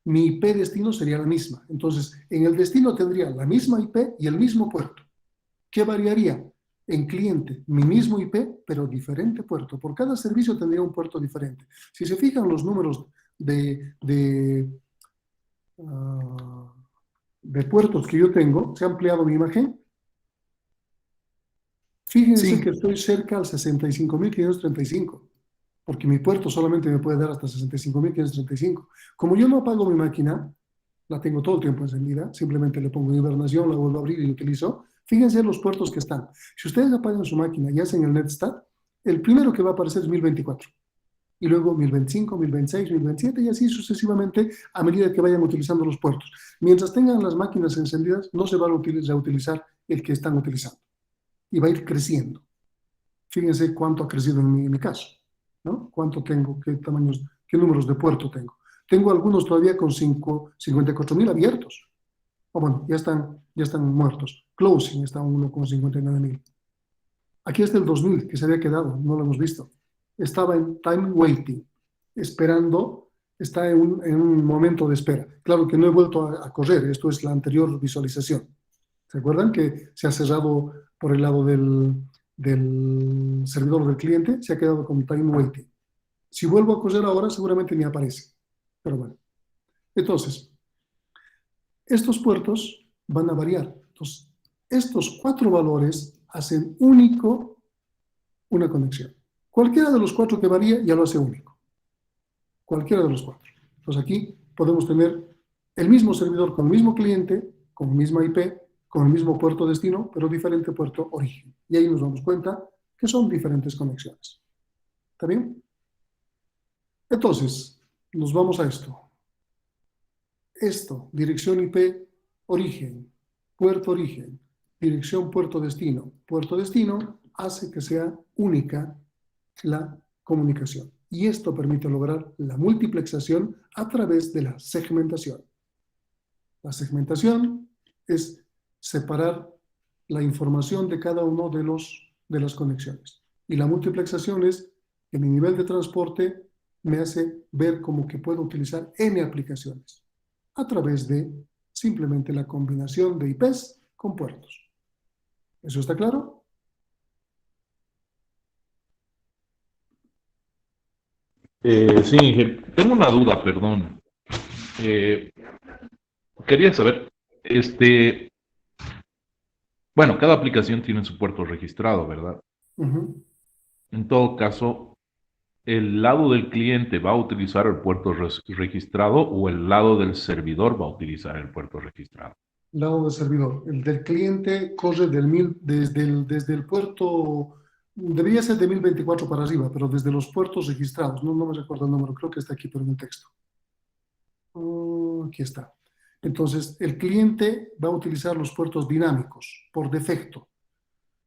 Mi IP destino sería la misma. Entonces, en el destino tendría la misma IP y el mismo puerto. ¿Qué variaría? En cliente, mi mismo IP, pero diferente puerto. Por cada servicio tendría un puerto diferente. Si se fijan los números de puertos que yo tengo, ¿se ha ampliado mi imagen? Fíjense Sí. que estoy cerca al 65.535, porque mi puerto solamente me puede dar hasta 65.535. Como yo no apago mi máquina, la tengo todo el tiempo encendida, simplemente le pongo en hibernación, la vuelvo a abrir y la utilizo. Fíjense los puertos que están. Si ustedes apagan su máquina y hacen el netstat, el primero que va a aparecer es 1024. Y luego 1025, 1026, 1027 y así sucesivamente a medida que vayan utilizando los puertos. Mientras tengan las máquinas encendidas, no se va a utilizar el que están utilizando. Y va a ir creciendo. Fíjense cuánto ha crecido en mi caso, ¿no? ¿Cuánto tengo? ¿Qué tamaños, qué números de puerto tengo? Tengo algunos todavía con 54.000 abiertos. O bueno, ya están muertos. Closing está uno con 59.000. Aquí está el 2000, que se había quedado, no lo hemos visto. Estaba en time waiting, esperando, está en un momento de espera. Claro que no he vuelto a correr, esto es la anterior visualización. ¿Se acuerdan que se ha cerrado por el lado del servidor del cliente? Se ha quedado con time waiting. Si vuelvo a correr ahora, seguramente ni aparece. Pero bueno. Entonces, estos puertos van a variar. Entonces, estos 4 valores hacen único una conexión. Cualquiera de los 4 que varía ya lo hace único. Cualquiera de los 4. Entonces aquí podemos tener el mismo servidor con el mismo cliente, con la misma IP, con el mismo puerto destino, pero diferente puerto origen. Y ahí nos damos cuenta que son diferentes conexiones. ¿Está bien? Entonces, nos vamos a esto. Esto, dirección IP origen, dirección puerto destino, hace que sea única la comunicación. Y esto permite lograr la multiplexación a través de la segmentación. La segmentación es separar la información de cada uno de las conexiones. Y la multiplexación es que mi nivel de transporte me hace ver como que puedo utilizar N aplicaciones a través de simplemente la combinación de IPs con puertos. ¿Eso está claro? Sí, tengo una duda, perdón. Quería saber, bueno, cada aplicación tiene su puerto registrado, ¿verdad? Uh-huh. En todo caso, ¿el lado del cliente va a utilizar el puerto registrado o el lado del servidor va a utilizar el puerto registrado? Lado del servidor. El del cliente corre desde el puerto, debería ser de 1024 para arriba, pero desde los puertos registrados. No me recuerdo el número, creo que está aquí por en el texto. Aquí está. Entonces, el cliente va a utilizar los puertos dinámicos por defecto,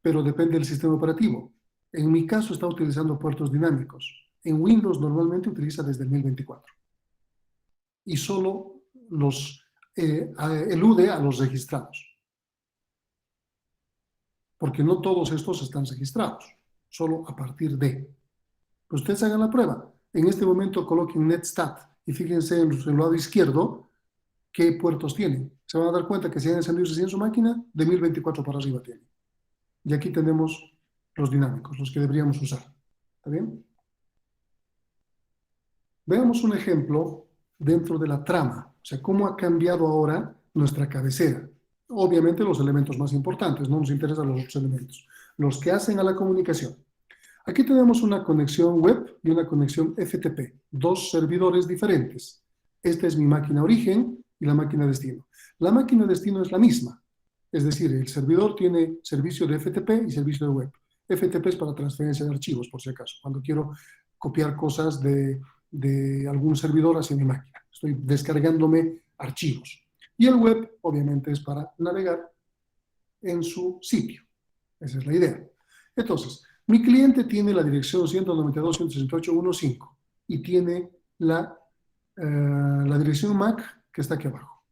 pero depende del sistema operativo. En mi caso está utilizando puertos dinámicos. En Windows normalmente utiliza desde el 1024. Y solo los elude a los registrados. Porque no todos estos están registrados, solo a partir de. Pues ustedes hagan la prueba. En este momento coloquen netstat y fíjense en el lado izquierdo qué puertos tienen. Se van a dar cuenta que si han encendido en su máquina, de 1024 para arriba tienen. Y aquí tenemos los dinámicos, los que deberíamos usar. ¿Está bien? Veamos un ejemplo dentro de la trama. O sea, cómo ha cambiado ahora nuestra cabecera. Obviamente los elementos más importantes, no nos interesan los otros elementos, los que hacen a la comunicación. Aquí tenemos una conexión web y una conexión FTP, dos servidores diferentes. Esta es mi máquina origen y la máquina destino. La máquina destino es la misma, es decir, el servidor tiene servicio de FTP y servicio de web. FTP es para transferencia de archivos, por si acaso, cuando quiero copiar cosas de algún servidor hacia mi máquina. Estoy descargándome archivos. Y el web, obviamente, es para navegar en su sitio. Esa es la idea. Entonces, mi cliente tiene la dirección 192.168.1.5 y tiene la dirección MAC que está aquí abajo.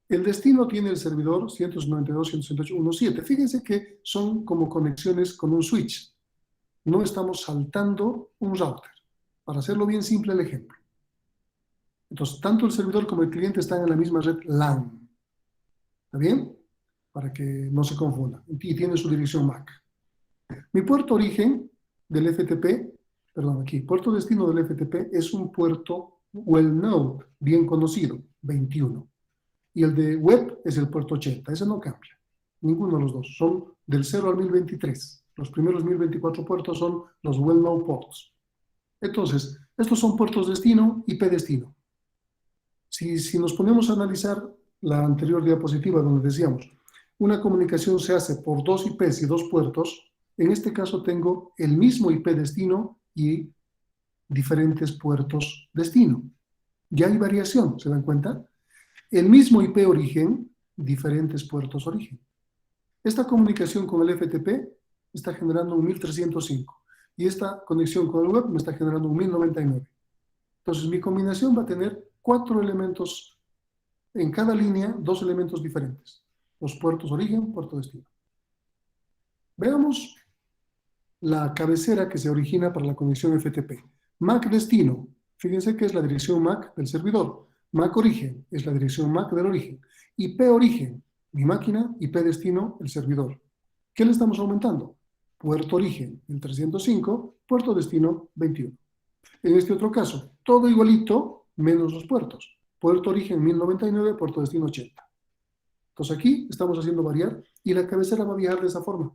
El destino tiene el servidor 192.168.1.7. Fíjense que son como conexiones con un switch. No estamos saltando un router. Para hacerlo bien simple el ejemplo. Entonces, tanto el servidor como el cliente están en la misma red LAN. ¿Está bien? Para que no se confunda. Y tiene su dirección MAC. Mi puerto origen del FTP, perdón, aquí, puerto destino del FTP es un puerto well-known, bien conocido, 21. Y el de web es el puerto 80. Ese no cambia. Ninguno de los dos. Son del 0 al 1023. Los primeros 1024 puertos son los well-known ports. Entonces, estos son puertos destino, IP destino. Si nos ponemos a analizar la anterior diapositiva donde decíamos, una comunicación se hace por dos IPs y dos puertos, en este caso tengo el mismo IP destino y diferentes puertos destino. Ya hay variación, ¿se dan cuenta? El mismo IP origen, diferentes puertos origen. Esta comunicación con el FTP está generando un 1305 y esta conexión con el web me está generando un 1099. Entonces mi combinación va a tener 4 elementos, en cada línea 2 elementos diferentes. Los puertos origen, puerto destino. Veamos la cabecera que se origina para la conexión FTP. MAC destino, fíjense que es la dirección MAC del servidor. MAC origen es la dirección MAC del origen. IP origen, mi máquina, IP destino, el servidor. ¿Qué le estamos aumentando? Puerto origen, el 305, puerto destino, 21. En este otro caso, todo igualito, menos los puertos. Puerto origen, 1099, puerto destino, 80. Entonces aquí estamos haciendo variar y la cabecera va a viajar de esa forma.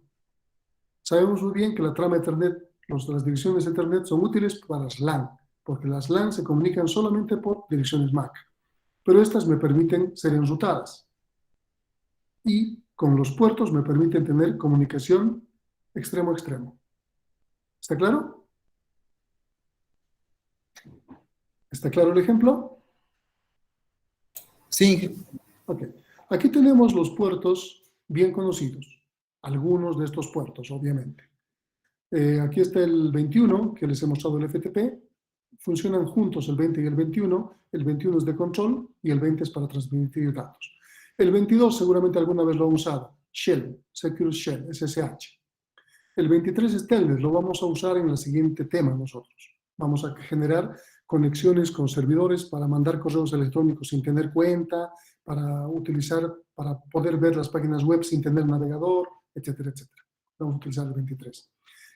Sabemos muy bien que la trama Ethernet, las direcciones Ethernet son útiles para las LAN, porque las LAN se comunican solamente por direcciones MAC. Pero estas me permiten ser enrutadas. Y con los puertos me permiten tener comunicación extremo a extremo. ¿Está claro? ¿Está claro el ejemplo? Sí. Ok. Aquí tenemos los puertos bien conocidos. Algunos de estos puertos, obviamente. Aquí está el 21, que les he mostrado el FTP. Funcionan juntos el 20 y el 21. El 21 es de control y el 20 es para transmitir datos. El 22 seguramente alguna vez lo han usado. Shell, Secure Shell, SSH. El 23 es Telnet, lo vamos a usar en el siguiente tema nosotros. Vamos a generar conexiones con servidores para mandar correos electrónicos sin tener cuenta, para poder ver las páginas web sin tener navegador, etcétera, etcétera. Vamos a utilizar el 23.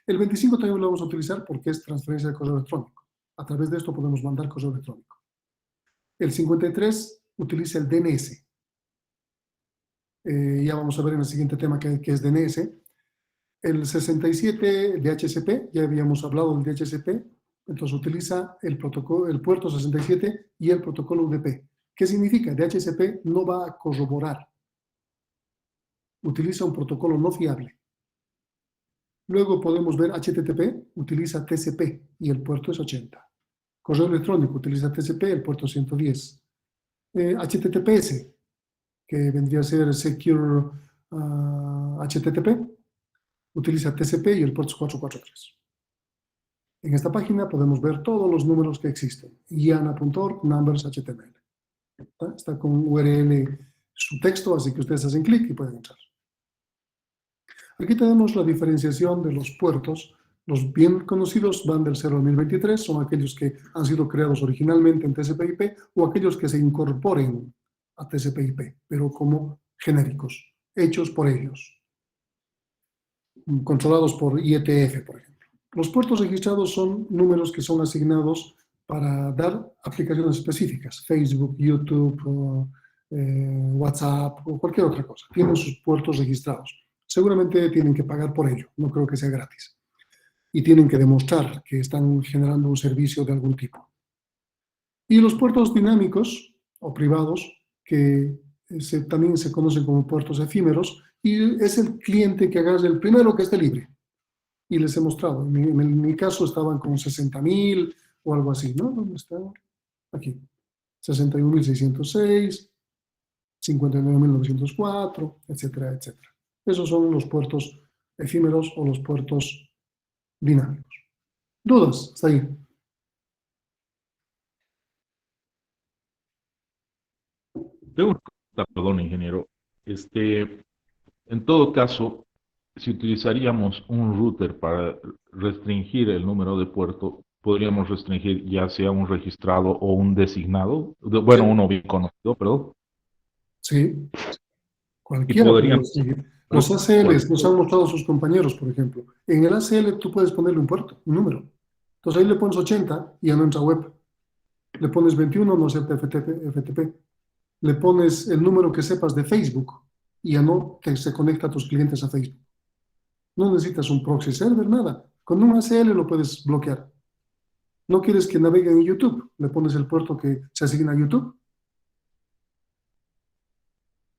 El 25 también lo vamos a utilizar porque es transferencia de correo electrónico. A través de esto podemos mandar correo electrónico. El 53 utiliza el DNS. Ya vamos a ver en el siguiente tema qué es DNS. El 67, DHCP, ya habíamos hablado del DHCP, entonces utiliza el puerto 67 y el protocolo UDP. ¿Qué significa? DHCP no va a corroborar. Utiliza un protocolo no fiable. Luego podemos ver HTTP, utiliza TCP y el puerto es 80. Correo electrónico utiliza TCP, el puerto 110. HTTPS, que vendría a ser Secure HTTP, utiliza TCP y el puerto es 443. En esta página podemos ver todos los números que existen. IANA.org, numbers HTML. Está con URL su texto, así que ustedes hacen clic y pueden entrar. Aquí tenemos la diferenciación de los puertos. Los bien conocidos van del 0 al 1023, son aquellos que han sido creados originalmente en TCP/IP o aquellos que se incorporen a TCP/IP, pero como genéricos, hechos por ellos, controlados por IETF, por ejemplo. Los puertos registrados son números que son asignados para dar aplicaciones específicas, Facebook, YouTube, WhatsApp o cualquier otra cosa. Tienen sus puertos registrados. Seguramente tienen que pagar por ello, no creo que sea gratis. Y tienen que demostrar que están generando un servicio de algún tipo. Y los puertos dinámicos o privados, que también se conocen como puertos efímeros, y es el cliente que agarra el primero que esté libre. Y les he mostrado, en mi caso estaban con 60.000 o algo así, ¿no? ¿Dónde está? Aquí. 61.606, 59.904, etcétera, etcétera. Esos son los puertos efímeros o los puertos dinámicos. ¿Dudas? Hasta ahí. Tengo una pregunta, perdón, ingeniero. En todo caso, si utilizaríamos un router para restringir el número de puerto, podríamos restringir ya sea un registrado o un designado, bueno, Sí. uno bien conocido, perdón. Sí. Cualquiera puede podríamos- seguir. Los ACLs nos han mostrado sus compañeros, por ejemplo. En el ACL tú puedes ponerle un puerto, un número. Entonces ahí le pones 80 y ya no entra web. Le pones 21, no acepta FTP. Le pones el número que sepas de Facebook y ya no se conecta a tus clientes a Facebook. No necesitas un proxy server, nada. Con un ACL lo puedes bloquear. ¿No quieres que naveguen en YouTube? Le pones el puerto que se asigna a YouTube.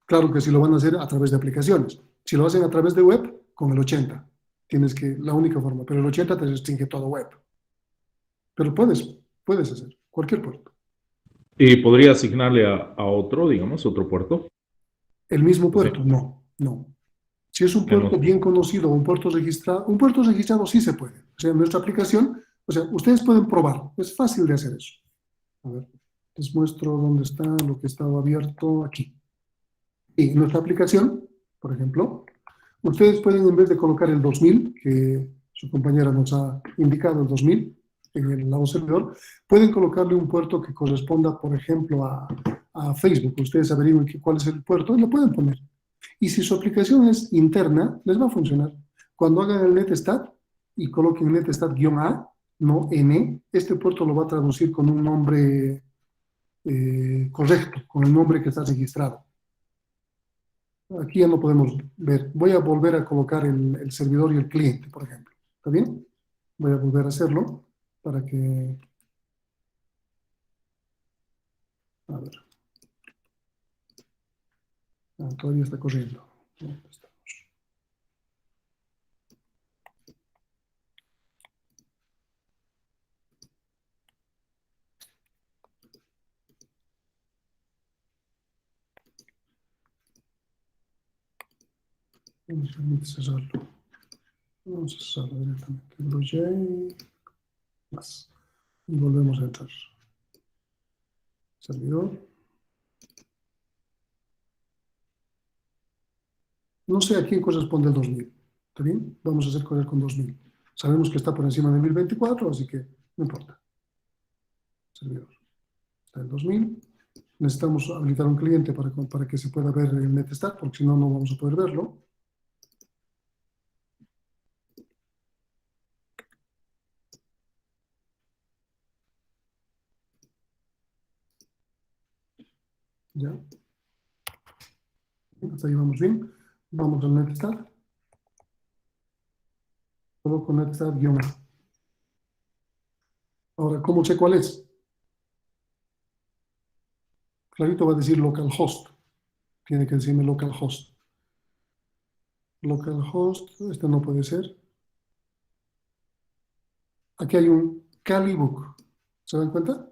Claro que si lo van a hacer a través de aplicaciones. Si lo hacen a través de web, con el 80. La única forma. Pero el 80 te restringe todo web. Pero puedes hacer cualquier puerto. ¿Y podría asignarle a otro, digamos, otro puerto? ¿El mismo puerto? No. Si es un puerto bien conocido, un puerto registrado sí se puede. O sea, en nuestra aplicación, ustedes pueden probar. Es fácil de hacer eso. A ver, les muestro dónde está lo que estaba abierto aquí. Y en nuestra aplicación, por ejemplo, ustedes pueden, en vez de colocar el 2000, que su compañera nos ha indicado el 2000 en el lado servidor, pueden colocarle un puerto que corresponda, por ejemplo, a Facebook. Ustedes averigüen cuál es el puerto y lo pueden poner. Y si su aplicación es interna, les va a funcionar. Cuando hagan el netstat y coloquen netstat-A, no N, este puerto lo va a traducir con un nombre correcto, con el nombre que está registrado. Aquí ya no podemos ver. Voy a volver a colocar el servidor y el cliente, por ejemplo. ¿Está bien? Voy a volver a hacerlo para que... A ver. Todavía está corriendo. ¿Dónde estamos? No me permite cerrarlo. Vamos a cerrarlo directamente. BlueJ. Más. Y volvemos a entrar. Servidor. No sé a quién corresponde el 2000. ¿Está bien? Vamos a hacer correr con 2000. Sabemos que está por encima de 1024, así que no importa. Servidor. Está el 2000. Necesitamos habilitar un cliente para que se pueda ver el netstat, porque si no, no vamos a poder verlo. Ya. Hasta ahí vamos bien. Vamos al netstat. Coloco netstat-A. Ahora, ¿cómo sé cuál es? Clarito va a decir localhost. Tiene que decirme localhost. Localhost, este no puede ser. Aquí hay un Calibook. ¿Se dan cuenta?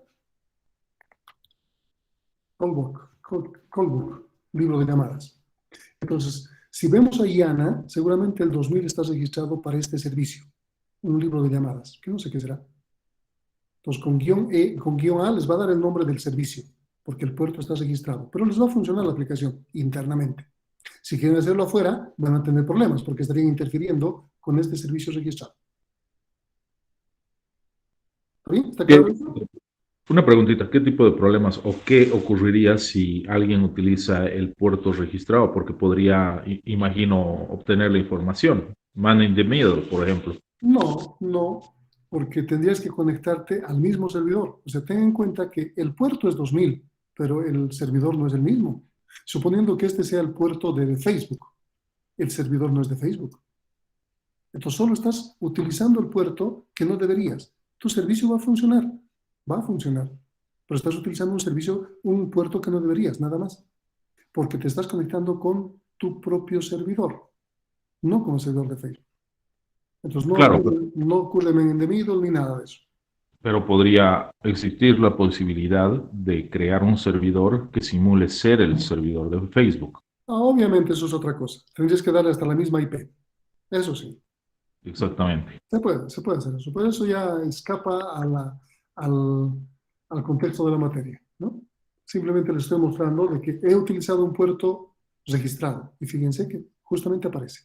Callbook, libro de llamadas. Entonces, si vemos a IANA, seguramente el 2000 está registrado para este servicio. Un libro de llamadas, que no sé qué será. Entonces, con guión A les va a dar el nombre del servicio, porque el puerto está registrado. Pero les va a funcionar la aplicación internamente. Si quieren hacerlo afuera, van a tener problemas, porque estarían interfiriendo con este servicio registrado. ¿Está bien? ¿Está claro eso? Una preguntita, ¿qué tipo de problemas o qué ocurriría si alguien utiliza el puerto registrado? Porque podría, imagino, obtener la información. Man in the middle, por ejemplo. No, porque tendrías que conectarte al mismo servidor. O sea, ten en cuenta que el puerto es 2000, pero el servidor no es el mismo. Suponiendo que este sea el puerto de Facebook, el servidor no es de Facebook. Entonces solo estás utilizando el puerto que no deberías. Tu servicio va a funcionar, pero estás utilizando un puerto que no deberías, nada más, porque te estás conectando con tu propio servidor, no con el servidor de Facebook. Entonces Claro, no ocurre man in the middle ni nada de eso. pero podría existir la posibilidad de crear un servidor que simule ser el servidor de Facebook. Obviamente eso es otra cosa. Tendrías que darle hasta la misma IP. Eso sí. Exactamente. Se puede hacer eso, pero eso ya escapa al contexto de la materia, ¿no? Simplemente les estoy mostrando de que he utilizado un puerto registrado y fíjense que justamente aparece.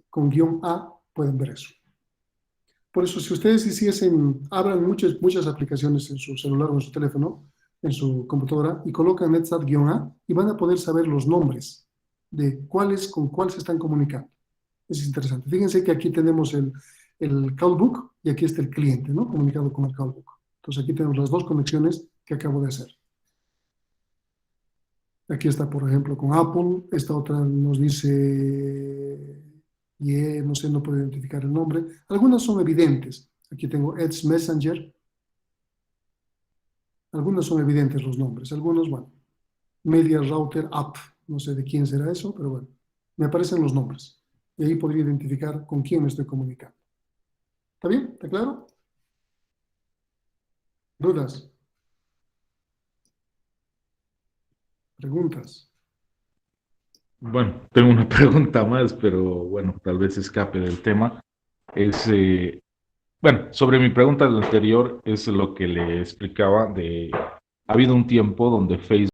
Con --A pueden ver eso. Por eso, si ustedes abran muchas aplicaciones en su celular o en su teléfono, en su computadora, y colocan netsat-A y van a poder saber los nombres de con cuál se están comunicando. Eso es interesante. Fíjense que aquí tenemos el callbook y aquí está el cliente, ¿no? Comunicado con el callbook. Entonces aquí tenemos las dos conexiones que acabo de hacer. Aquí está, por ejemplo, con Apple. Esta otra nos dice, no sé, no puedo identificar el nombre. Algunas son evidentes. Aquí tengo Edge Messenger. Algunos son evidentes los nombres. Algunos, bueno, Media Router App. No sé de quién será eso, pero bueno, me aparecen los nombres. Y ahí podría identificar con quién me estoy comunicando. ¿Está bien? ¿Está claro? ¿Dudas? ¿Preguntas? Bueno, tengo una pregunta más, pero bueno, tal vez escape del tema. Bueno, sobre mi pregunta anterior es lo que le explicaba ha habido un tiempo donde Facebook